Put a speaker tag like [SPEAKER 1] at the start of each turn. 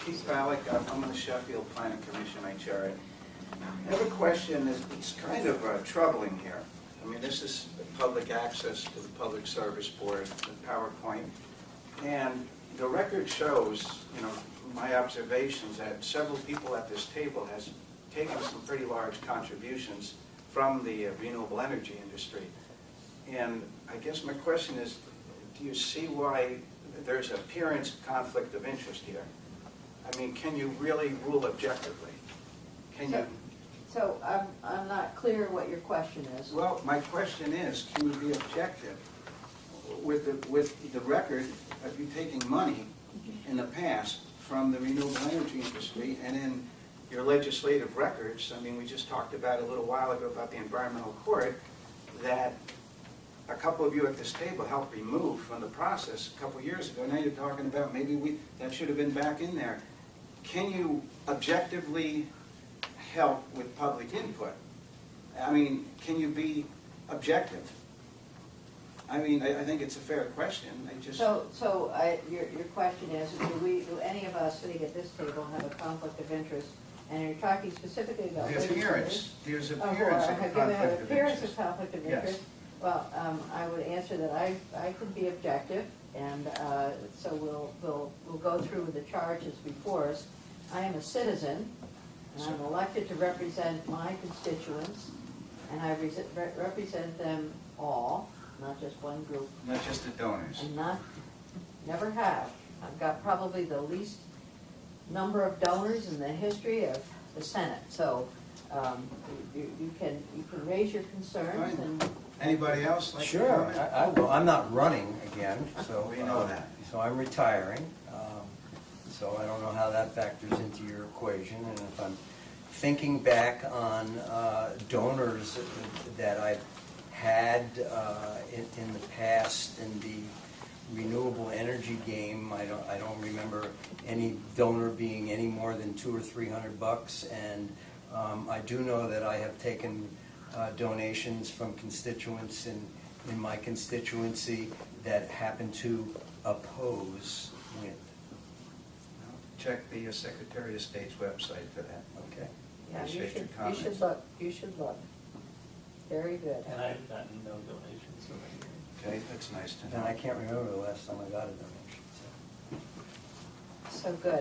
[SPEAKER 1] Keith Valek, I'm on the Sheffield Planning Commission, I chair it. I have a question that's kind of troubling here. I mean, this is public access to the Public Service Board, the PowerPoint, and the record shows, you know, my observations that several people at this table has taken some pretty large contributions from the renewable energy industry. And I guess my question is, do you see why there's appearance of conflict of interest here? I mean, can you really rule objectively? Can you?
[SPEAKER 2] So I'm not clear what your question is.
[SPEAKER 1] Well, my question is, can you be objective with the record of you taking money in the past from the renewable energy industry and in your legislative records? I mean, we just talked about a little while ago about the environmental court that a couple of you at this table helped remove from the process a couple of years ago. Now you're talking about maybe that should have been back in there. Can you objectively help with public input? I mean, can you be objective? I mean, I think it's a fair question.
[SPEAKER 2] Your question is, do any of us sitting at this table have a conflict of interest? And you're talking specifically about
[SPEAKER 1] There's appearance. There's appearance of
[SPEAKER 2] have
[SPEAKER 1] conflict
[SPEAKER 2] an
[SPEAKER 1] of
[SPEAKER 2] appearance
[SPEAKER 1] interest.
[SPEAKER 2] of conflict of
[SPEAKER 1] Yes.
[SPEAKER 2] interest? Well, I would answer that I could be objective, and so we'll go through the charges before us. I am a citizen, and I'm elected to represent my constituents, and I represent them all, not just one group.
[SPEAKER 1] Not just the donors.
[SPEAKER 2] And never have. I've got probably the least number of donors in the history of the Senate. So you can raise your concerns.
[SPEAKER 1] Fine.
[SPEAKER 2] And
[SPEAKER 1] Anybody else like to
[SPEAKER 3] Sure,
[SPEAKER 1] comment?
[SPEAKER 3] I will. I'm not running again, so.
[SPEAKER 1] We know that.
[SPEAKER 3] So I'm retiring, so I don't know how that factors into your equation. And if I'm thinking back on donors that I've had in the past in the renewable energy game, I don't remember any donor being any more than $200 or $300, and I do know that I have taken donations from constituents in my constituency that happen to oppose wind.
[SPEAKER 1] Check the Secretary of State's website for that.
[SPEAKER 3] Okay.
[SPEAKER 2] yeah,
[SPEAKER 1] Appreciate your
[SPEAKER 2] you
[SPEAKER 1] comments.
[SPEAKER 2] should look. You should look. Very good.
[SPEAKER 4] And I've gotten no donations from any.
[SPEAKER 1] Okay, that's nice to
[SPEAKER 3] And
[SPEAKER 1] know.
[SPEAKER 3] I can't remember the last time I got a donation. So.
[SPEAKER 2] So good.